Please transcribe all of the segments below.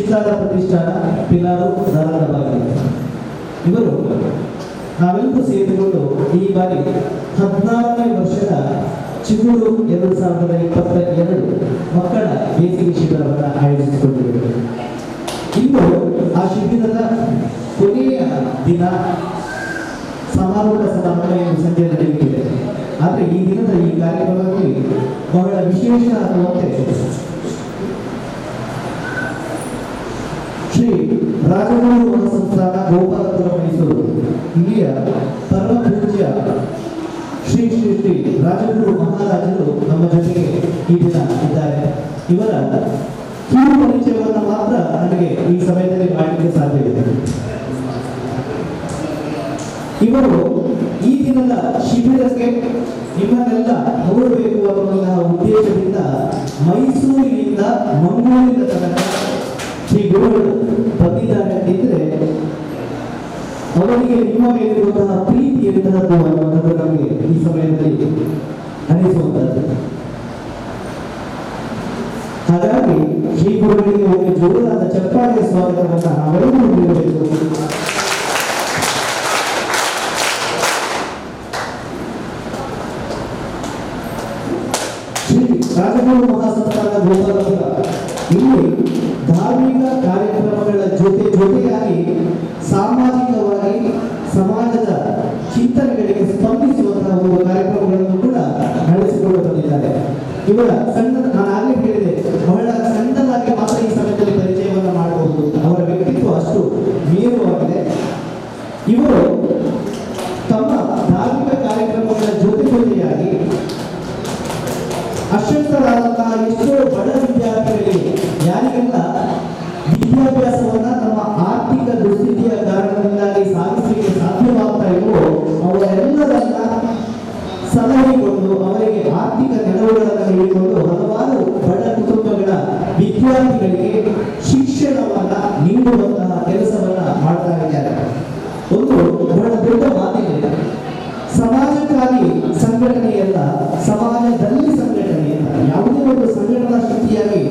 ಚಿತ್ತಾರ ಪ್ರತಿಷ್ಠಾನ ಪಿಲಾರು ಧಾರವಾಡ ಭಾಗದಲ್ಲಿ. ಇವರು ನಾವೆಲ್ಲರೂ ಸೇರಿಕೊಂಡು ಈ ಬಾರಿ 14ನೇ ವರ್ಷದ ಚಿಗುರು 2022 ಮಕ್ಕಳ ಬೇಸಿಗೆ ಶಿಬಿರವನ್ನು ಆಯೋಜಿಸಿಕೊಂಡಿದ್ದೇವೆ. ಇನ್ನು ಆ ಶಿಬಿರದ ಕೊನೆಯ ದಿನ ಸಮಾರೋಪ ಸಮಾರಂಭ ಸಂಜೆ ನಡೆಯುತ್ತಿದೆ. ಆದರೆ ಈ ದಿನದ ಈ ಕಾರ್ಯಕ್ರಮದಲ್ಲಿ ಬಹಳ ವಿಶೇಷ ಅನ್ನುವಂತೆ ಶ್ರೀ ರಾಜಗುರು ಮಹಾಸಂಸ್ಥಾನ ಗೋಪಾಲಪುರ ಮೈಸೂರು ಇಲ್ಲಿಯ ಪರಮ ಪೂಜ್ಯ ಶ್ರೀ ಶ್ರೀ ಶ್ರೀ ರಾಜಗುರು ಮಹಾರಾಜರು ನಮ್ಮ ಜೊತೆಗೆ ಈ ದಿನ ಇದ್ದಾರೆ. ಇವರ ಕಿರು ಪರಿಚಯವನ್ನು ಮಾತ್ರ ನನಗೆ ಈ ಸಮಯದಲ್ಲಿ ಮಾಡಲಿಕ್ಕೆ ಸಾಧ್ಯವಿದೆ. ಇವರು ಈ ದಿನದ ಶಿಬಿರಕ್ಕೆ ನಿಮ್ಮನ್ನೆಲ್ಲ ನೋಡಬೇಕು ಅನ್ನುವಂತಹ ಉದ್ದೇಶದಿಂದ ಮೈಸೂರಿನಿಂದ ಮಂಗಳೂರಿನ ತನಕ ಶ್ರೀ ಗುರುಗಳು ಬಂದಿದ್ದಾರೆ ಅಂತಿದ್ರೆ ಅವರಿಗೆ ನಿಮ್ಮ ಮೇಲಿರುವಂತಹ ಪ್ರೀತಿ ಎಂತಹದ್ದು ಅನ್ನುವಂಥದ್ದು ನಮಗೆ ಈ ಸಮಯದಲ್ಲಿ ಅನಿಸುವಂತದ್ದು. ಹಾಗಾಗಿ ಶ್ರೀ ಗುರುಗಳಿಗೆ ಒಂದು ಜೋರಾದ ಚಪ್ಪಾಳೆಯ ಸ್ವಾಗತವನ್ನು ನಾವೆಲ್ಲರೂ ನೀಡಬೇಕು. ಶ್ರೀ ರಾಜಗುರು ಮಹಾಸಂಸ್ಥಾನ ಗೋಪಾಲಪುರ ಇಲ್ಲಿ ಧಾರ್ಮಿಕ ಕಾರ್ಯಕ್ರಮಗಳ ಜೊತೆಯಾಗಿ ಸಾಮಾಜಿಕವಾಗಿ ಸಮಾಜದ ಚಿಂತನೆಗಳಿಗೆ ಸ್ಪಂದಿಸುವಂತಹ ಒಂದು ಕಾರ್ಯಕ್ರಮಗಳನ್ನು ಕೂಡ ನಡೆಸಿಕೊಂಡು ಬಂದಿದ್ದಾರೆ. ಇವರ ನಾನು ಆಗಲೇ ಹೇಳಿದೆ, ಬಹಳ ಸಣ್ಣದಾಗಿ ಮಾತ್ರ ಈ ಸಮಯದಲ್ಲಿ ಪರಿಚಯವನ್ನು ಮಾಡಬಹುದು. ಅವರ ವ್ಯಕ್ತಿತ್ವ ಅಷ್ಟು ಮೇರುವಾಗಿದೆ. ಇವರು ತಮ್ಮ ಧಾರ್ಮಿಕ ಕಾರ್ಯಕ್ರಮಗಳ ಜೊತೆಯಾಗಿ ಅಶಕ್ತರಾದಂತಹ ಎಷ್ಟೋ ಬಡ ವಿದ್ಯಾರ್ಥಿಗಳಿಗೆ ಯಾರಿಗೆಲ್ಲ ವಿದ್ಯಾಭ್ಯಾಸವನ್ನ ನಮ್ಮ ಆರ್ಥಿಕ ದುಸ್ಥಿತಿಯ ಕಾರಣದಿಂದಾಗಿ ಸಾಧಿಸಲಿಕ್ಕೆ ಸಾಧ್ಯವಾಗ್ತಾ ಇರುವೋ ಅವರೆಲ್ಲರನ್ನ ಸಲಹೆಗೊಂಡು ಅವರಿಗೆ ಆರ್ಥಿಕ ನೆರವುಗಳನ್ನು ನೀಡಿಕೊಂಡು ಹಲವಾರು ಬಡ ಕುಟುಂಬಗಳ ವಿದ್ಯಾರ್ಥಿಗಳಿಗೆ ಶಿಕ್ಷಣವನ್ನ ನೀಡುವಂತಹ ಕೆಲಸವನ್ನ ಮಾಡ್ತಾ ಇದ್ದಾರೆ. ಒಂದು ಬಹಳ ದೊಡ್ಡ ಮಾತಿದೆ, ಸಮಾಜಕ್ಕಾಗಿ ಸಂಘಟನೆಯಲ್ಲ, ಸಮಾಜದಲ್ಲಿ ಸಂಘಟನೆಯಲ್ಲ. ಯಾವುದೇ ಒಂದು ಸಂಘಟನಾ ಶಕ್ತಿಯಾಗಿ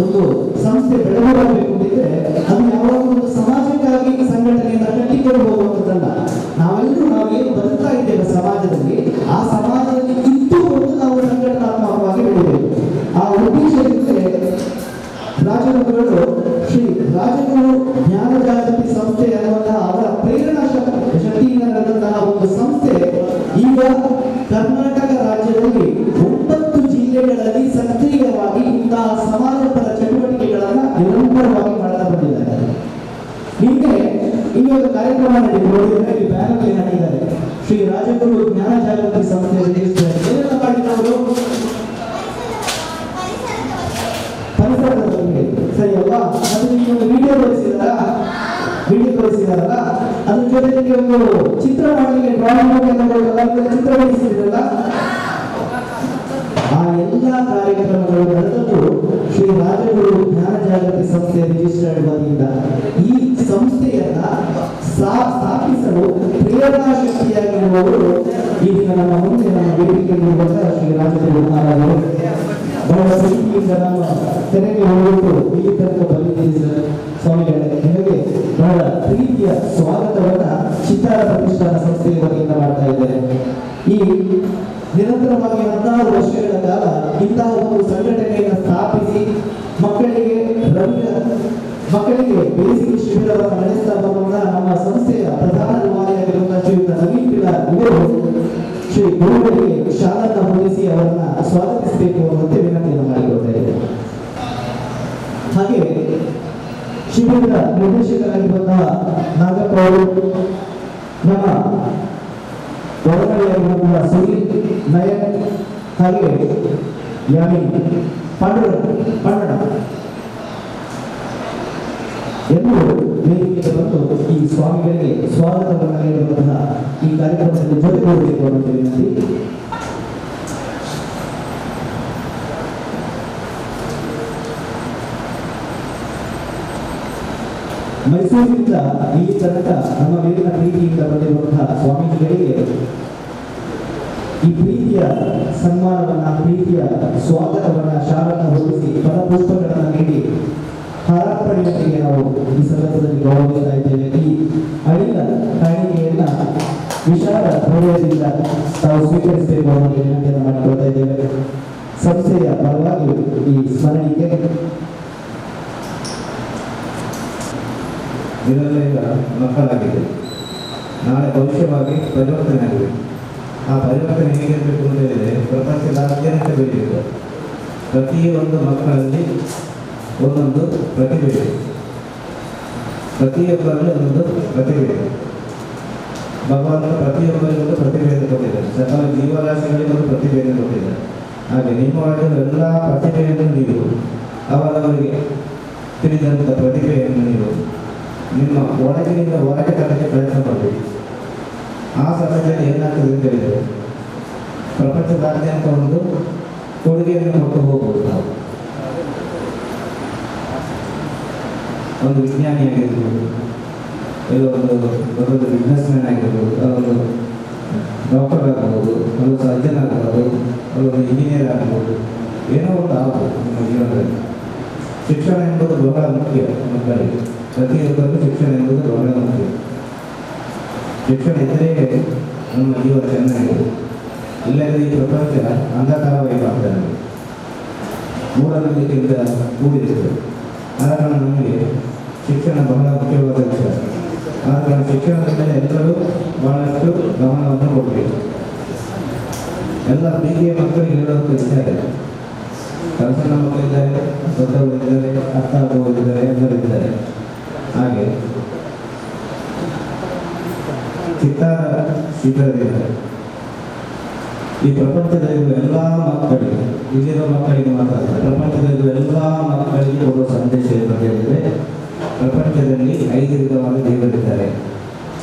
ಒಂದು ಸಂಸ್ಥೆ ಬೆಳೆಯಬೇಕು ಅಂತಿದ್ರೆ ಅದು ಯಾವಾಗ ಒಂದು ಸಮಾಜಕ್ಕಾಗಿ ಸಂಘಟನೆಯನ್ನ ಕಟ್ಟಿಕೊಂಡು ಹೋಗುವಂಥದ್ದಲ್ಲ. ನಾವೇನು ಬದುಕ್ತಾ ಇದ್ದೇವೆ ಸಮಾಜದಲ್ಲಿ, ಆ ಸಮಾಜದಲ್ಲಿ ಇದ್ದುಕೊಂಡು ನಾವು ಸಂಘಟನಾತ್ಮಕವಾಗಿ ಬೆಳೆಯಬೇಕು. ಆ ಉದ್ದೇಶಕ್ಕೆ ರಾಜಗುರುಗಳು ಶ್ರೀ ರಾಜಗುರು ಜ್ಞಾನ ಜಾಗೃತಿ ಸಂಸ್ಥೆ ಅನ್ನುವಂತಹ ಅವರ ಪ್ರೇರಣಾ ಶಕ್ತಿಯಿಂದ ನಡೆದಂತಹ ಒಂದು ಸಂಸ್ಥೆ ಈಗ ಕರ್ನಾಟಕ ರಾಜ್ಯದಲ್ಲಿ 9 ಜಿಲ್ಲೆಗಳಲ್ಲಿ ಸಕ್ರಿಯವಾಗಿ ಇಂತಹ ಸಮಾಜಪರ ಚಟುವಟಿಕೆಗಳನ್ನ ನಿರಂತರವಾಗಿ ಮಾಡ್ತಾ ಬಂದಿದ್ದಾರೆ. ಹೀಗೆ ಇನ್ನೊಂದು ಕಾರ್ಯಕ್ರಮ ನಡೆದಿದೆ, ಬ್ಯಾನರ್ಲಿ ಹಾಕಿದ್ದಾರೆ, ಶ್ರೀ ರಾಜಗುರು ಜ್ಞಾನ ಜಾಗೃತಿ ಸಂಸ್ಥೆ ಏನೆಲ್ಲ ಮಾಡಿದವರು ಪರಿಸರದ ಬಗ್ಗೆ ಸರಿ ಅಲ್ವಾ? ಅದು ನಿಮ್ಮೊಂದು ವಿಡಿಯೋ ತೋರಿಸಿದಾರಲ್ಲ, ಅದ್ರ ಜೊತೆಗೆ ಒಂದು ಚಿತ್ರ ಮಾಡಲಿಕ್ಕೆ ಡ್ರಾಯಿಂಗ್ ಚಿತ್ರ ಬಿಡಿಸಿದ್ರಲ್ಲ, ಆ ಎಲ್ಲ ಕಾರ್ಯಕ್ರಮಗಳು ನಡೆದದ್ದು ಶ್ರೀ ರಾಜಗುರು ಜ್ಞಾನ ಜಾಗೃತಿ ಸಂಸ್ಥೆ ರಿಜಿಸ್ಟರ್ಡ್ ವತಿಯಿಂದ. ಈ ಸಂಸ್ಥೆಯನ್ನ ಸ್ಥಾಪಿಸಲು ಪ್ರೇರಣಾ ಶಕ್ತಿಯಾಗಿರುವವರು ಈ ದಿನ ನಮ್ಮ ಮುಂದೆ ನಮ್ಮ ವೇದಿಕೆಯಲ್ಲಿರುವಂತಹ ಶ್ರೀ ರಾಜಗುರು ಮಹಾರಾಜರು. ಬಹಳ ಪ್ರೀತಿಯಿಂದ ನಮ್ಮ ತೆರೆಗೆ ಹೋಗುವುದು ಇಲ್ಲಿ ತನಕ ಬಂದಿದ್ದೀರಿ ಸ್ವಾಮಿಗಳೇ, ನಿಮಗೆ ಬಹಳ ಪ್ರೀತಿಯ ಸ್ವಾಗತವನ್ನ ಚಿತ್ತಾರ ಪ್ರತಿಷ್ಠಾನ ಸಂಸ್ಥೆಯ ವತಿಯಿಂದ ಮಾಡ್ತಾ ಇದ್ದಾರೆ. ಈ ನಿರಂತರವಾಗಿ 16 ವರ್ಷಗಳ ಕಾಲ ಇಂತಹ ಒಂದು ಸಂಘಟನೆಯನ್ನು ಸ್ಥಾಪಿಸಿ ಮಕ್ಕಳಿಗೆ ಬೇಸಿಗೆ ಶಿಬಿರವನ್ನು ನಡೆಸ್ತಾ ಬರುವಂತಹ ನಮ್ಮ ಸಂಸ್ಥೆಯ ಪ್ರಧಾನ ನಿರ್ವಾಹಕರಾಗಿರುವಂತಹ ಶ್ರೀಯುತ ನವೀನ್ ಪಿಲಾರ್ ಇವರು ಶ್ರೀ ಗುರುಗಳಿಗೆ ಶಾಲನ್ನು ಹೊಂದಿಸಿ ಅವರನ್ನ ಸ್ವಾಗತಿಸಬೇಕು ಅನ್ನುವಂತೆ ವಿನಂತಿಯನ್ನು ಮಾಡಿಕೊಳ್ತಾ ಇದ್ದಾರೆ. ಹಾಗೆ ಶಿಬಿರದ ನಿರ್ದೇಶಕರಾಗಿರುವಂತಹ ನಾಗಪ್ಪ ಅವರು, ನಮ್ಮ ಹೊರಗಡೆಯಾಗಿರುವಂತಹ ಸುನೀಲ್ ನಯನ್, ಹಾಗೆ ಯಾಮಿನ್ ಪಂಡಣ ಎಲ್ಲರೂ ವೇದಿಕೆಗೆ ಬಂದು ಈ ಸ್ವಾಮಿಗಳಿಗೆ ಸ್ವಾಗತವನ್ನು ನೀಡುವಂತಹ ಈ ಕಾರ್ಯಕ್ರಮದಲ್ಲಿ ಜೊತೆಗೂಡಬೇಕು ಅನ್ನುವಂಥ ವಿನಂತಿ. ಮೈಸೂರಿನಿಂದ ಇಲ್ಲಿ ತನಕ ನಮ್ಮ ಮೇಲಿನ ಪ್ರೀತಿಯಿಂದ ಬಂದಿರುವಂತಹ ಸ್ವಾಮೀಜಿಗಳಿಗೆ ಈ ಪ್ರೀತಿಯ ಸನ್ಮಾನವನ್ನ, ಪ್ರೀತಿಯ ಸ್ವಾಗತವನ್ನ ಶಾಲನ್ನು ಹೊರಡಿಸಿ ಪದಪುಷ್ಪಗಳನ್ನು ನೀಡಿ ಹರಾಪಣಿಯೊಂದಿಗೆ ನಾವು ಈ ಸಂದರ್ಭದಲ್ಲಿ ಗೌರವಿಸ್ತಾ ಇದ್ದೇವೆ. ಈ ಅಳಿಲ ಕಾಣಿಕೆಯನ್ನ ವಿಶಾಲ ಹೃದಯದಿಂದ ತಾವು ಸ್ವೀಕರಿಸಬೇಕು ಅನ್ನೋ ವಿನಂತಿಯನ್ನು ಮಾಡಿಕೊಳ್ತಾ ಇದ್ದೇವೆ. ಸಂಸ್ಥೆಯ ಪರವಾಗಿ ಈ ಸ್ಮರಣಿಕೆ ಇದರಿಂದ ಮಕ್ಕಳಾಗಿದೆ, ನಾಳೆ ಭವಿಷ್ಯವಾಗಿ ಪರಿವರ್ತನೆ ಆಗಿದೆ. ಆ ಪರಿವರ್ತನೆ ಹೇಗಿರಬೇಕು ಅಂತ ಹೇಳಿದರೆ ಪ್ರಪಂಚದಾದ್ಯಂತ ಬೆಳೆಯುವುದು. ಪ್ರತಿಯೊಂದು ಮಕ್ಕಳಲ್ಲಿ ಒಂದೊಂದು ಪ್ರತಿಭೆ ಇದೆ, ಪ್ರತಿಯೊಬ್ಬರಲ್ಲಿ ಒಂದೊಂದು ಪ್ರತಿಭೆ ಇದೆ. ಭಗವಂತ ಪ್ರತಿಯೊಬ್ಬರಿಗೊಂದು ಪ್ರತಿಭೆಯನ್ನು ಕೊಟ್ಟಿದ್ದಾರೆ, ಸಕಲ ಜೀವರಾಶಿಗಳಿಗೊಂದು ಪ್ರತಿಭೆಯನ್ನು ಕೊಟ್ಟಿದ್ದಾರೆ. ಹಾಗೆ ನಿಮ್ಮೊಳಗಿನ ಎಲ್ಲ ಪ್ರತಿಭೆಯನ್ನು ನೀವು ಅವರವರಿಗೆ ತಿಳಿದಂಥ ಪ್ರತಿಭೆಯನ್ನು ನೀವು ನಿಮ್ಮ ಒಳಗಿನಿಂದ ಹೊರಗೆ ತರಕ್ಕೆ ಪ್ರಯತ್ನ ಮಾಡಬೇಕು. ಆ ಸಮಯದಲ್ಲಿ ಏನಾಗ್ತದೆ ಅಂತ ಹೇಳಿದರೆ ಪ್ರಪಂಚದಾದ್ಯಂತ ಒಂದು ಕೊಡುಗೆಯನ್ನು ಕೊಟ್ಟು ಹೋಗ್ಬೋದು. ನಾವು ಒಂದು ವಿಜ್ಞಾನಿ ಆಗಿರ್ಬೋದು, ಎಲ್ಲ ಒಂದು ದೊಡ್ಡ ಬಿಸ್ನೆಸ್ ಮ್ಯಾನ್ ಆಗಿರ್ಬೋದು, ಒಂದು ಡಾಕ್ಟರ್ ಆಗ್ಬೋದು, ಒಂದು ಸರ್ಜನ್ ಆಗ್ಬೋದು, ಒಂದು ಇಂಜಿನಿಯರ್ ಆಗ್ಬೋದು, ಏನೋ ಒಂದು ಆಗ್ಬೋದು ನಮ್ಮ ಜೀವನದಲ್ಲಿ. ಶಿಕ್ಷಣ ಎಂಬುದು ಬಹಳ ಮುಖ್ಯ. ಮಕ್ಕಳಿಗೆ ಪ್ರತಿಯೊಬ್ಬರಿಗೂ ಶಿಕ್ಷಣ ಎಂಬುದು ಬಹಳ ಮುಖ್ಯ. ಶಿಕ್ಷಣ ಇದ್ದರೆ ನಮ್ಮ ಜೀವನ ಚೆನ್ನಾಗಿದೆ. ಇಲ್ಲದೆ ಈ ಪ್ರಪಂಚ ಅಂಧಕಾರವಾಗಿ ಮಾಡ್ತಾರೆ, ಮೂಢನಂಬಿಕೆಯಿಂದ ಕೂಡಿರುತ್ತದೆ. ಆದ ಕಾರಣ ನಮಗೆ ಶಿಕ್ಷಣ ಬಹಳ ಮುಖ್ಯವಾದ ವಿಷಯ. ಆದ ಕಾರಣ ಶಿಕ್ಷಣದ ಮೇಲೆ ಎಲ್ಲರೂ ಬಹಳಷ್ಟು ಗಮನವನ್ನು ಕೊಡಬೇಕು. ಎಲ್ಲ ಪ್ರೀತಿಯ ಮಕ್ಕಳಿಗೆ ಹೇಳುವಂಥ ವಿಷಯ ಇದೆ. ಸಣ್ಣ ಮಕ್ಕಳಿದ್ದಾರೆ, ದೊಡ್ಡವರಿದ್ದಾರೆ, ಅರ್ಥ ಆಗುವವರಿದ್ದಾರೆ, ಎಲ್ಲರಿದ್ದಾರೆ. ಹಾಗೆ ಚಿತ್ತಾರ ಶಿಬಿರವಿದ್ದಾರೆ. ಈ ಪ್ರಪಂಚದಲ್ಲಿರುವ ಎಲ್ಲ ಮಕ್ಕಳಿಗೆ, ಇಲ್ಲಿರುವ ಮಕ್ಕಳಿಗೆ ಮಾತ್ರ ಅಲ್ಲ, ಪ್ರಪಂಚದಲ್ಲಿರುವ ಎಲ್ಲ ಮಕ್ಕಳಿಗೆ ಕೊಡುವ ಸಂದೇಶ ಏನು ಹೇಳಿದರೆ, ಪ್ರಪಂಚದಲ್ಲಿ 5 ವಿಧವಾದ ದೇವರಿದ್ದಾರೆ.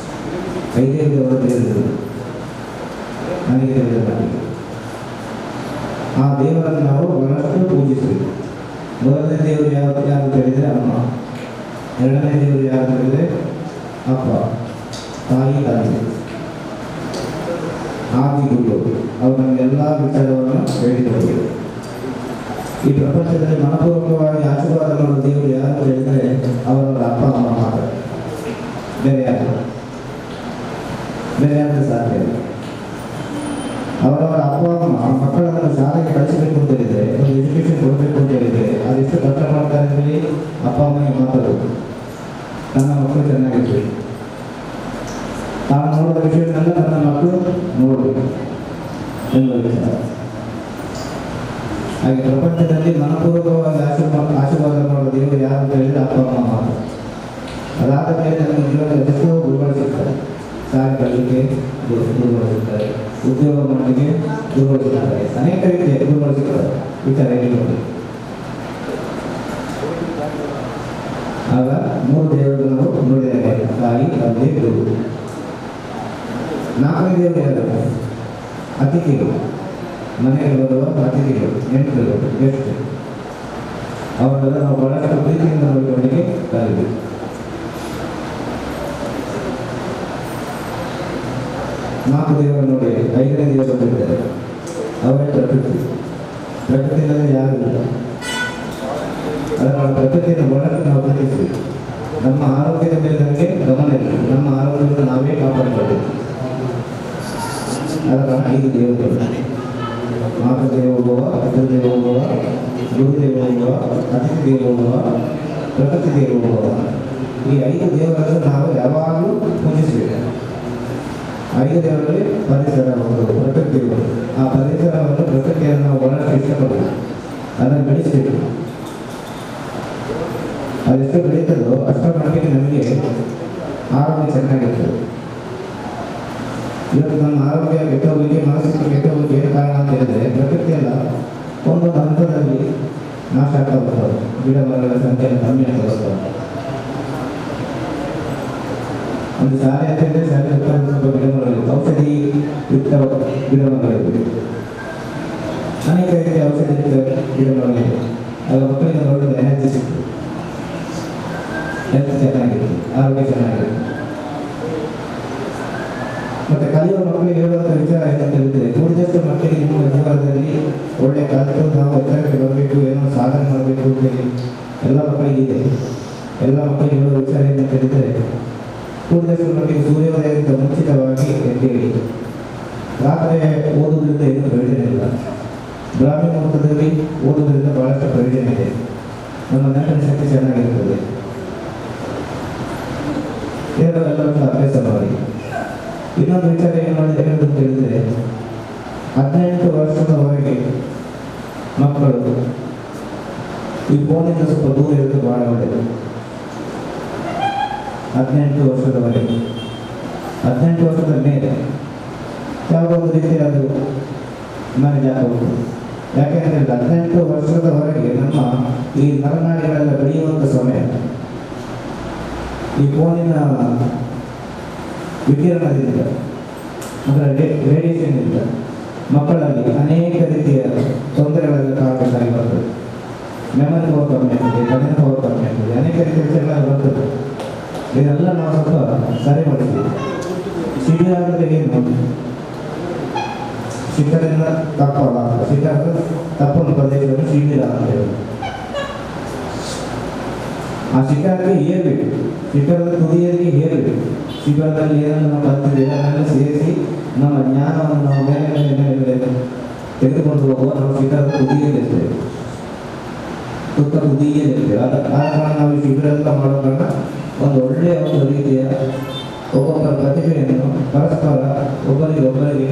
5 ವಿಧವಾದ ದೇವರಿದ್ದಾರೆ ನನಗೆ ತಿಳಿದ ಮಟ್ಟಿಗೆ. ಆ ದೇವರನ್ನು ನಾವು ಬಹಳಷ್ಟು ಪೂಜಿಸಬೇಕು. ಮೊದಲನೇ ದೇವರು ಯಾರು ಅಂತ ಹೇಳಿದರೆ ಅಮ್ಮ, ಎರಡನೇ ದೇವರು ಯಾರು ಅಂತ ಹೇಳಿದರೆ ಅಪ್ಪ, ತಾಯಿ, ತಂದೆ, ಆದಿ ಗುರು. ಅವರು ನಮಗೆಲ್ಲ ವಿಚಾರವನ್ನು ಹೇಳಿಕೊಡಬೇಕು. ಈ ಪ್ರಪಂಚದಲ್ಲಿ ಮನಪೂರ್ವಕವಾಗಿ ಆಶೀರ್ವಾದ ಮಾಡುವ ದೇವರು ಯಾರು ಅಂತ ಹೇಳಿದರೆ ಅವರ ಅಪ್ಪ ಅಮ್ಮ ಮಾತ್ರ, ಬೇರೆ ಯಾರು ಸಾಧ್ಯ ಇಲ್ಲ. ಅವರವರ ಅಪ್ಪ ಅಮ್ಮ ಮಕ್ಕಳನ್ನು ಶಾಲೆಗೆ ಕಳಿಸಬೇಕು ಅಂತ ಹೇಳಿದರೆ, ಒಂದು ಎಜುಕೇಶನ್ ಕೊಡಬೇಕು ಅಂತ ಹೇಳಿದರೆ ಅದೆಷ್ಟು ಕಷ್ಟ ಮಾಡ್ತಾರೆ ಅಂತೇಳಿ ಅಪ್ಪ ಅಮ್ಮಗೆ ಮಾತಾಡೋದು. ನನ್ನ ಮಕ್ಕಳು ಚೆನ್ನಾಗಿರ್ಬೇಕು, ತಾನು ನೋಡುವ ವಿಷಯವನ್ನೆಲ್ಲ ನನ್ನ ಮಕ್ಕಳು ನೋಡಬೇಕು ಎಂಬ ವಿಚಾರ. ಹಾಗೆ ಪ್ರಪಂಚದಲ್ಲಿ ಮನಪೂರ್ವಕವಾಗಿ ಆಶೀರ್ವಾದ ಮಾಡುವ ದೇವರು ಯಾರು ಅಂತ ಹೇಳಿದರೆ ಅಪ್ಪ ಅಮ್ಮ ಮಾತ್ರ. ಅದಾದ ಮೇಲೆ ನನಗೆ ಜೀವನದ ಎಷ್ಟೋ ಗುರುಗಳು ಸಿಗ್ತಾರೆ. ಶಾಲೆ ಕಲಿಕೆ ಗುರುಗಳು ಸಿಗ್ತಾರೆ, ಉದ್ಯೋಗ ಮಾಡಲಿಕ್ಕೆ ಗುರುಗಳು ಸಿಗ್ತಾರೆ, ಅನೇಕ ರೀತಿಯ ಗುರುಗಳು ಸಿಗ್ತಾರೆ. ವಿಚಾರ ಹೇಳಿ. ಆಗ 3 ದೇವರು ನಾವು ನೋಡಿದ್ದೇವೆ, ತಾಯಿ, ತಂದೆ, ಗುರು. 4ನೇ ದೇವರು ಯಾರು? ಅತಿಥಿಗಳು, ಮನೆಗೆ ಬರುವ ಅತಿಥಿಗಳು, ನೆಂಟರು, ಗೆಸ್ಟ್. ಅವರೆಲ್ಲ ನಾವು ಬಹಳಷ್ಟು ಪ್ರೀತಿಯಿಂದ ನೋಡಿಕೊಳ್ಳಿಕ್ಕೆ ಕಲಿಬೇಕು. ನಾಲ್ಕು ದೇವರು ನೋಡಿ 5ನೇ ದೇವರು ಬಿಡ್ತಾರೆ, ಅವರೇ ಪ್ರಕೃತಿ. ಪ್ರಕೃತಿಯಲ್ಲಿ ಯಾರು ಇಲ್ಲ. ಅದರ ಪ್ರಕೃತಿಯನ್ನು ಬಹಳಷ್ಟು ನಾವು ಪ್ರೀತಿಸಬೇಕು. ನಮ್ಮ ಆರೋಗ್ಯದ ಮೇಲೆ ನಮಗೆ ಗಮನ ಇಲ್ಲ, ನಮ್ಮ ಆರೋಗ್ಯವನ್ನು ನಾವೇ ಕಾಪಾಡಿಕೊಳ್ಳಬೇಕು. ಅದರ 5 ದೇವರುಗಳು: ಮಾತೃದೇವೋಭವ, ಪಿತೃದೇವೋಭವ, ಗುರುದೇವೋಭವ, ಅತಿಥಿ ದೇವೋಭವ, ಪ್ರಕೃತಿ ದೇವೋಭವ. ಈ 5 ದೇವರನ್ನು ನಾವು ಯಾವಾಗಲೂ ಪೂಜಿಸಬೇಕು. 5 ದೇವರಲ್ಲಿ ಪರಿಸರ ಒಂದು ಪ್ರಕೃತಿ. ಆ ಪರಿಸರವನ್ನು, ಪ್ರಕೃತಿಯನ್ನು ನಾವು ಬಹಳಷ್ಟು ಇಷ್ಟಪಡಬೇಕು, ಅದನ್ನು ಬೆಳೆಸಬೇಕು. ಅದೆಷ್ಟು ಬೆಳೀತದೋ ಅಷ್ಟರ ಮಟ್ಟಿಗೆ ನಮಗೆ ಆರೋಗ್ಯ ಚೆನ್ನಾಗಿರ್ತದೆ. ಇವತ್ತು ನಮ್ಮ ಆರೋಗ್ಯ ಕೆಟ್ಟೋಗಲಿಕ್ಕೆ, ಮನಸ್ಸಿಗೆ ಕೆಟ್ಟೋಗಲಿಕ್ಕೆ ಏನು ಕಾರಣ ಅಂತ ಹೇಳಿದರೆ ಪ್ರಕೃತಿಯೆಲ್ಲ ಒಂದೊಂದು ಹಂತದಲ್ಲಿ ನಾಶ ಆಗ್ತಾ ಬರ್ತವೆ. ಗಿಡ ಮರಗಳ ಸಂಖ್ಯೆ ಕಮ್ಮಿ ಆಗ್ತಾ ಬರ್ತವೆ. ಒಂದು ಶಾಲೆ ಅಂತ ಹೇಳಿದರೆ ಶಾಲೆ ಸುತ್ತ ಗಿಡ ಮರಗಳಿವೆ, ಔಷಧಿ ಯುಕ್ತ ಗಿಡ ಮರಗಳಿವೆ, ಅನೇಕ ರೀತಿಯ ಔಷಧಿ ಯುಕ್ತ ಗಿಡ ಮರಗಳಿವೆ. ಆಗ ಮಕ್ಕಳಿಗೆ ನೋಡಿದ ಎನರ್ಜಿ ಸಿಗ್ತದೆ, ಹೆಲ್ತ್ ಚೆನ್ನಾಗಿರುತ್ತೆ, ಆರೋಗ್ಯ ಚೆನ್ನಾಗಿರುತ್ತೆ. ಮತ್ತು ಕಲಿಯುವ ಮಕ್ಕಳಿಗೆ ಹೇಳುವಂಥ ವಿಚಾರ ಏನಂತ ಹೇಳಿದರೆ, ಕೂಡಿದಷ್ಟು ಮಕ್ಕಳಿಗೆ ನಿಮ್ಮ ಜೀವನದಲ್ಲಿ ಒಳ್ಳೆಯ ಕಲಿತು ನಾವು ಎತ್ತರಕ್ಕೆ ಬರಬೇಕು, ಏನೋ ಸಾಧನೆ ಮಾಡಬೇಕು ಅಂತೇಳಿ ಎಲ್ಲ ಮಕ್ಕಳಿಗೆ ಇದೆ. ಎಲ್ಲ ಮಕ್ಕಳಿಗೆ ಹೇಳುವ ವಿಚಾರ ಏನಂತ ಹೇಳಿದರೆ, ಕೂಡಲೇ ನಮಗೆ ಸೂರ್ಯೋದಯಕ್ಕಿಂತ ಮುಂಚಿತವಾಗಿ ಎದ್ದೇಳಿ. ರಾತ್ರಿ ಓದುವುದರಿಂದ ಏನು ಪ್ರಯೋಜನ ಇಲ್ಲ. ಗ್ರಾಮೀಣ ಮಟ್ಟದಲ್ಲಿ ಓದುವುದರಿಂದ ಬಹಳಷ್ಟು ಪ್ರಯೋಜನ ಇದೆ. ನಮ್ಮ ನೆನಪಿನ ಶಕ್ತಿ ಚೆನ್ನಾಗಿರ್ತದೆ. ಎಲ್ಲರೂ ಅಭ್ಯಾಸ ಮಾಡಿ. ಇನ್ನೊಂದು ವಿಚಾರ ಏನಂತ ಹೇಳಿದರೆ, 18 ವರ್ಷದವರೆಗೆ ಮಕ್ಕಳು ಈ ಫೋನಿಂದ ಸ್ವಲ್ಪ ದೂರ ಇರೋದು ಬಹಳ ಒಳ್ಳೆಯದು. 18 ವರ್ಷದವರೆಗೆ, 18 ವರ್ಷದ ಮೇಲೆ ಯಾವುದೋ ಒಂದು ರೀತಿ ಅದು ಮ್ಯಾನೇಜ್ ಆಗಬಹುದು. ಯಾಕೆಂದರೆ 18 ವರ್ಷದವರೆಗೆ ನಮ್ಮ ಈ ನರನಾಡಿಗಳೆಲ್ಲ ಬೆಳೆಯುವಂಥ ಸಮಯ. ಈ ಫೋನಿನ ವಿಕಿರಣದಿಂದ ಅಂದರೆ ರೇಡಿಯೇಷನ್ನಿಂದ ಮಕ್ಕಳಲ್ಲಿ ಅನೇಕ ರೀತಿಯ ತೊಂದರೆಗಳೆಲ್ಲ ಕಾಣಬೇಕಾಗಿ ಬರ್ತದೆ. ಮೆಮೊರಿ ಪವರ್ ಕಮ್ಮಿ ಆಗ್ತದೆ, ಗಮನ ಪವರ್ ಕಮ್ಮಿ ಆಗ್ತದೆ, ಅನೇಕ ರೀತಿಯ ವಿಷಯಗಳೆಲ್ಲ ಬರ್ತದೆ. ಇದೆಲ್ಲ ನಾವು ಸ್ವಲ್ಪ ಸರಿ ಮಾಡಿದ್ದೀವಿ. ಶಿಬಿರ ಏನು ಶಿಖರದಿಂದ ತಪ್ಪಲ್ಲ, ಶಿಖರದ ತಪ್ಪನ್ನು ಪ್ರದೇಶವನ್ನು ಶಿಬಿರ ಅಂತ ಹೇಳಿ ಆ ಶಿಖರಕ್ಕೆ ಏರಬೇಕು. ಶಿಖರದ ತುದಿಯಲ್ಲಿ ಏರಬೇಕು. ಶಿಬಿರದಲ್ಲಿ ಏನನ್ನು ನಾವು ಕಲ್ತಿದ್ದೇವೆ ಅದನ್ನೆಲ್ಲ ಸೇರಿಸಿ ನಮ್ಮ ಜ್ಞಾನವನ್ನು ನಾವು ಮೇಲೆ ತೆಗೆದುಕೊಂಡು ಹೋಗುವ ನಾವು ಶಿಖರದ ತುದಿಯಲ್ಲಿ ಇರ್ತೇವೆ, ತುತ್ತ ತುದಿಯಲ್ಲಿ ಇರ್ತೇವೆ. ಆದ ಕಾರಣ ನಾವು ಶಿಬಿರ ಎಲ್ಲ ಮಾಡೋದ್ರಿಂದ ಒಂದು ಒಳ್ಳೆಯ ಒಂದು ರೀತಿಯ ಒಬ್ಬೊಬ್ಬರ ಪ್ರತಿಭೆಯನ್ನು ಪರಸ್ಪರ ಒಬ್ಬರಿಗೆ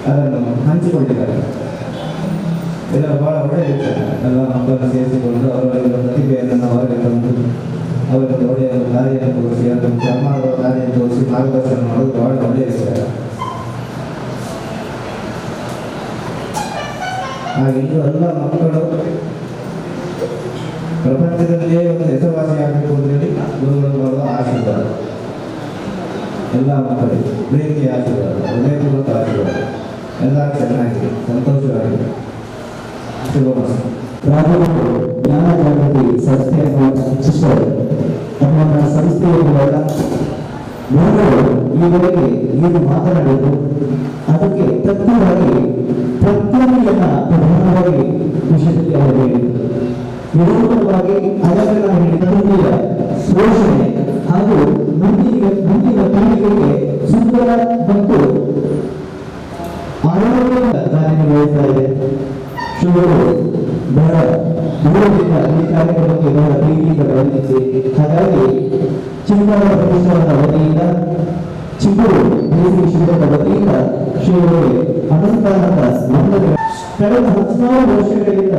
ಅದನ್ನು ಹಂಚಿಕೊಂಡಿದ್ದಾರೆ. ಇದರ ಬಹಳ ಒಳ್ಳೆಯ ವಿಚಾರ. ಎಲ್ಲ ಮಕ್ಕಳನ್ನು ಸೇರಿಸಿಕೊಂಡು ಅವರವರ ಪ್ರತಿಭೆಯನ್ನು ನಾವು ಹೊರಗೆ ತಂದು ಅವರಿಗೆ ಒಳ್ಳೆಯ ದಾರಿಯನ್ನು ತೋರಿಸಿ, ಅದನ್ನು ಸಮಾನದ ದಾರಿಯನ್ನು ತೋರಿಸಿ ಮಾರ್ಗದರ್ಶನ ಮಾಡೋದು ಬಹಳ ಒಳ್ಳೆಯ ವಿಚಾರ. ಹಾಗೆ ಇಂದು ಎಲ್ಲ ಮಕ್ಕಳು ಪ್ರಪಂಚದಲ್ಲಿಯೇ ಒಂದು ಹೆಸರುವಾಸಿ ಆಗಬೇಕು ಅಂತ ಹೇಳಿ ಗುರುಗಳು ಮಾಡುವ ಆಶೀರ್ವಾದ. ಎಲ್ಲ ಮಕ್ಕಳಿಗೆ ಪ್ರೀತಿಯ ಆಶೀರ್ವಾದ, ಹೃದಯಪೂರ್ವಕ ಆಶೀರ್ವಾದ. ಎಲ್ಲ ಚೆನ್ನಾಗಿದೆ, ಸಂತೋಷವಾಗಿದೆ. ಜ್ಞಾನ ಜಾಗೃತಿ ಸಂಸ್ಥೆಯನ್ನು ರಚಿಸಿದರು. ನಮ್ಮ ಸಂಸ್ಥೆಯಲ್ಲ ಗುರುಗಳು ಈವರೆಗೆ ಏನು ಮಾತನಾಡಿದ್ದು ಅದಕ್ಕೆ ತತ್ವವಾಗಿ ಪ್ರಕೃತಿಯನ್ನ ಪ್ರಧಾನವಾಗಿ ವಿಷಯದಲ್ಲಿ ಅವರು ಹೇಳಿದರು. ನಿರಂತರವಾಗಿ ಅದನ್ನು ಹೇಳಿದ ಪೋಷಣೆ ಹಾಗೂ ಮುಂದಿನ ಪೀಳಿಗೆಗೆ ಸುಂದರ ಮತ್ತು ಆರೋಗ್ಯದ ಕಾರ್ಯನಿರ್ವಹಿಸ್ತಾ ಇದೆ. ಶಿವರು ಬಹಳ ದೂರದಿಂದ ಈ ಕಾರ್ಯಕ್ರಮಕ್ಕೆ ಬಹಳ ಪ್ರೀತಿಯಿಂದ ಬಂದಿದೆ. ಹಾಗಾಗಿ ಚಿಂತನ ಪ್ರತಿಷ್ಠಾನದ ವತಿಯಿಂದ ಚಿಕ್ಕೂರು ಬೇಸಿಗೆ ಶಿಬಿರದ ವತಿಯಿಂದ ಶಿವರಿಗೆ ಅನುಷ್ಠಾನದ ಸ್ಮರಣೆ. ಕಳೆದ 16 ವರ್ಷಗಳಿಂದ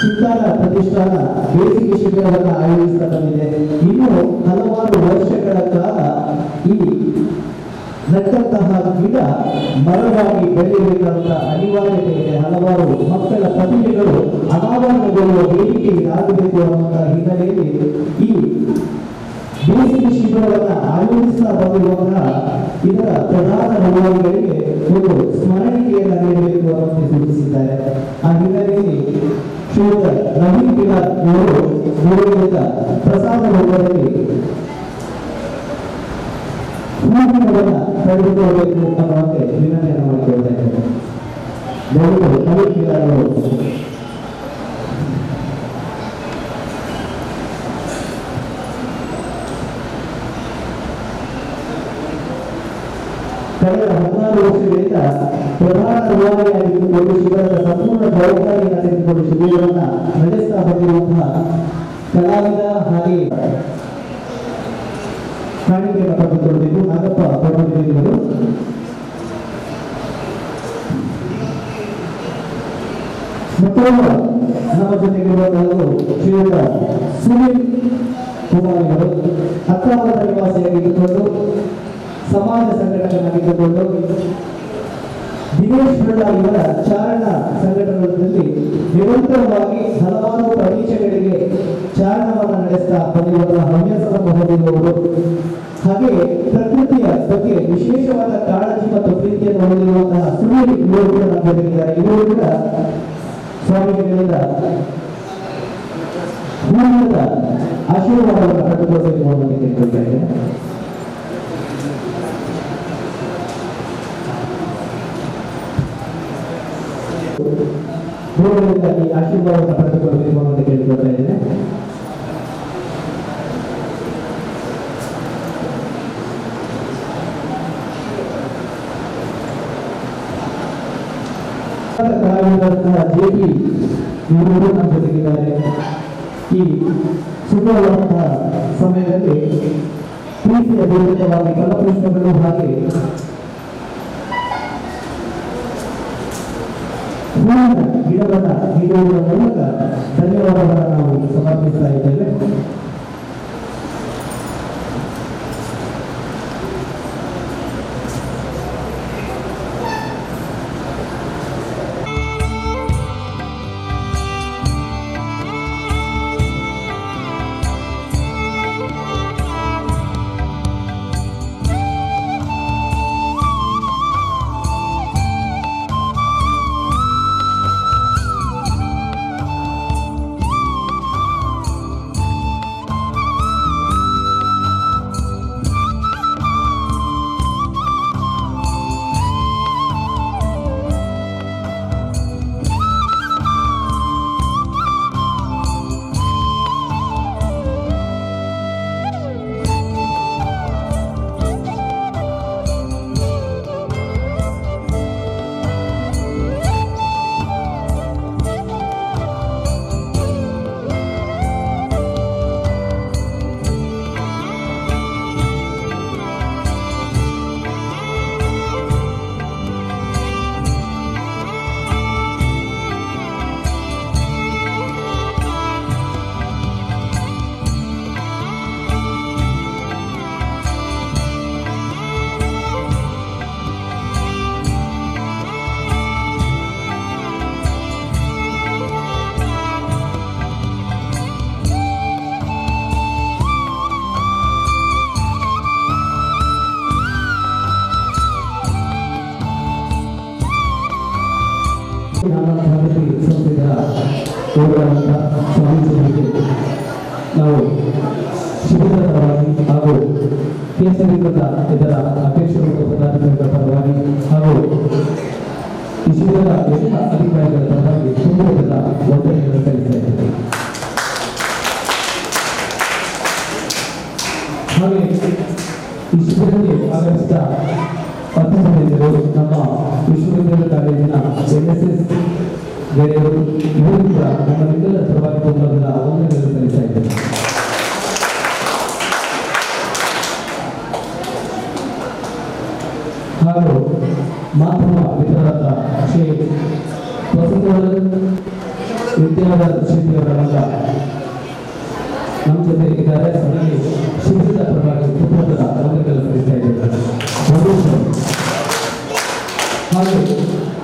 ಚಿಂತನ ಪ್ರತಿಷ್ಠಾನ ಬೇಸಿಗೆ ಶಿಬಿರವನ್ನು ಆಯೋಜಿಸ್ತಾ ಬಂದಿದೆ. ಇನ್ನು ಹಲವಾರು ವರ್ಷಗಳ ಕಾಲ ಈ ನಟ್ಟಂತಹ ಗಿಡ ಮರವಾಗಿ ಬೆಳೆಯಬೇಕಾದಂತಹ ಅನಿವಾರ್ಯತೆ ಇದೆ. ಹಲವಾರು ಮಕ್ಕಳ ಪ್ರತಿಭೆಗಳು ಅನಾವರಣಗೊಳ್ಳುವ ವೇದಿಕೆ ಆಗಬೇಕು ಅನ್ನುವಂತಹ ಹಿನ್ನೆಲೆಯಲ್ಲಿ ಈ ಬೇಸಿಗೆ ಶಿಬಿರವನ್ನು ಆಯೋಜಿಸ್ತಾ ಬಂದಿರುವಂತಹ ಇದರ ಪ್ರಧಾನ ರೂವಾರಿಗಳಿಗೆ ಒಂದು ಸ್ಮರಣಿಕೆಯನ್ನು ನೀಡಬೇಕು ಅನ್ನುವಂತೆ ಸೂಚಿಸಿದ್ದಾರೆ. ಆ ಹಿನ್ನೆಲೆಯಲ್ಲಿ ಶ್ರೀಯುತ ನವೀನ್ ಕಿಲಾರ್ ಅವರು ಗುರುಗಳಿಂದ ಪ್ರಸಾದ ರೂಪದಲ್ಲಿ ಹೂವಿನವನ್ನು ಪಡೆದುಕೊಳ್ಳಬೇಕು ಅನ್ನುವಂತೆ ವಿನಂತಿಯನ್ನು ಮಾಡಿಕೊಳ್ತಾ ಇದ್ದಾರೆ. ದಯವಿಟ್ಟು ನವೀನ್ ಕಿಲಾರ್ ಅವರು ಕಳೆದ 16 ವರ್ಷಗಳಿಂದ ಪ್ರಧಾನ ರೂವಾರಿಯಾಗಿದ್ದುಕೊಂಡು ಶಿಬಿರದ ಸಂಪೂರ್ಣ ಜವಾಬ್ದಾರಿಯನ್ನು ತೆಗೆದುಕೊಂಡು ಶಿಬಿರವನ್ನು ನಡೆಸ್ತಾ ಬಂದಿರುವಂತಹ ಕಲಾವಿದ ಹಾಗೆ ಕಾಣಿಕೆಯನ್ನು ಪಡೆದುಕೊಳ್ಳಬೇಕು. ನಾಗಪ್ಪ ಪಡೆದುಕೊಳ್ಳಬೇಕು. ಮತ್ತೊಬ್ಬ ನಮ್ಮ ಜೊತೆಗಿರುವಂತಹದ್ದು ಶ್ರೀಯುತ ಸುನಿಲ್ ಕುಮಾರ್ ಅವರು ಅಕ್ರಾಮದ ನಿವಾಸಿಯಾಗಿದ್ದುಕೊಂಡು ಸಮಾಜ ಸಂಘಟನೆಯಾಗಿದ್ದುಕೊಂಡು ದಿನೇಶ್ ಬಳ್ಳಾರಿ ಇವರ ಚಾರಣ ಸಂಘಟನೆಗಳಲ್ಲಿ ನಿರಂತರವಾಗಿ ಹಲವಾರು ಪ್ರದೇಶಗಳಿಗೆ ಚಾರಣವನ್ನು ನಡೆಸ್ತಾ ಬಂದಿರುವಂತಹ ಹವ್ಯಾಸವನ್ನು ಹೊಂದಿರುವವರು. ಹಾಗೆ ಪ್ರಕೃತಿಯ ಬಗ್ಗೆ ವಿಶೇಷವಾದ ಕಾಳಜಿ ಮತ್ತು ಪ್ರೀತಿಯನ್ನು ಹೊಂದಿರುವಂತಹ ಸುನೀಲ್ ಇವರು ಕೂಡ ನಮ್ಮ ಜೊತೆಗಿದ್ದಾರೆ. ಇವರು ಕೂಡ ಸ್ವಾಮಿಗಳಿಂದ ಹೂವಿನ ಆಶೀರ್ವಾದವನ್ನು ಪಡೆದುಕೊಳ್ಳಬೇಕು ಅನ್ನೋದಕ್ಕೆ ಕೇಳ್ಕೊಳ್ತಾ ಇದ್ದೇನೆ. ಗುರುಗಳಿಂದ ಈ ಆಶೀರ್ವಾದವನ್ನು ಪಡೆದುಕೊಳ್ಳಬೇಕು ಅನ್ನೋದಕ್ಕೆ ಕೇಳಿಕೊಳ್ತಾ ಇದ್ದೇನೆ. ಕಲಾವಿದರಾದ JP ಇವರು ನಮ್ಮ ಜೊತೆಗಿದ್ದಾರೆ. ಈ ಸುಂದರವಾದಂತಹ ಸಮಯದಲ್ಲಿ ಪ್ರೀತಿಯ ಪೂರ್ವಕವಾಗಿ ಫಲಪುಷ್ಪಗಳು ಹಾಗೆ ಹೂವಿನ ಗಿಡವನ್ನು ನೀಡುವುದರ ಮೂಲಕ ಧನ್ಯವಾದಗಳನ್ನು ನಾವು ಸಮರ್ಪಿಸ್ತಾ ಇದ್ದೇವೆ. ನಾವು ಶಿಬಿರದ ಪರವಾಗಿ ಹಾಗೂ ಕೇಸರಿಗಳ ಇದರ ಅಧ್ಯಕ್ಷರು ಪದಾಧಿಕಾರಿಗಳ ಪರವಾಗಿ ಹಾಗೂ ಈ ಶಿಬಿರದ ಎಲ್ಲ ಅಧಿಕಾರಿಗಳ ಪರವಾಗಿ ತುಂಬದ ವಂದನೆಗಳನ್ನು ಸಲ್ಲಿಸ್ತಾ ಇದ್ದೇವೆ. ಹಾಗೆ ಈ ಶಿಬಿರಕ್ಕೆ ಆಗಮಿಸಿದ ಅತಿಥಿಗಳು ನಮ್ಮ ವಿಶ್ವವಿದ್ಯಾಲಯ ಕಾಲೇಜಿನ NSS ಗೆಳೆಯರು ಇವರು ಕೂಡ ನಮ್ಮೆಲ್ಲರ ಪರವಾಗಿ ತುಂಬದ ವಂದನೆಗಳನ್ನು ಸಲ್ಲಿಸ್ತಾ ಇದ್ದೇವೆ. ಹಾಗೂ ಮಾಧ್ಯಮ ವಿತರಕ ಶ್ರೀ ವಿದ್ಯಾಧರ ಶೆಟ್ಟಿಯವರ ಮಗ ನಮ್ಮ ಜೊತೆ ಇದ್ದಾರೆ. ಅವರಿಗೆ ಶಿಬಿರದ ಪರವಾಗಿ ಕುಟುಂಬದ ವಂದನೆಗಳನ್ನು ಸಲ್ಲಿಸ್ತಾ ಇದ್ದೇವೆ. ಹಾಗೆ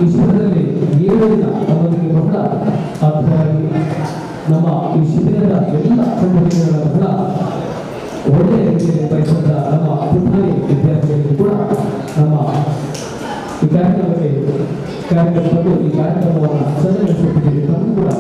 ಈ ಶಿಬಿರದಲ್ಲಿ 7 ದಿನ ಅವರಿಗೆ ಬಹಳ ಅರ್ಥವಾಗಿ ನಮ್ಮ ಈ ಶಿಬಿರದ ಎಲ್ಲ ಚಟುವಟಿಕೆಗಳ ಬಹಳ ಒಳ್ಳೆಯ ರೀತಿಯಲ್ಲಿ ಬಯಸಿದ ನಮ್ಮ ಪುಟ್ಟಾಣಿ ವಿದ್ಯಾರ್ಥಿಗಳಿಗೆ ಕೂಡ ನಮ್ಮ ಈ ಕಾರ್ಯಕ್ರಮಕ್ಕೆ ಬಂದು ಈ ಕಾರ್ಯಕ್ರಮವನ್ನು ಸದಸ್ಯರಿಗೆ ತಮಗೂ ಕೂಡ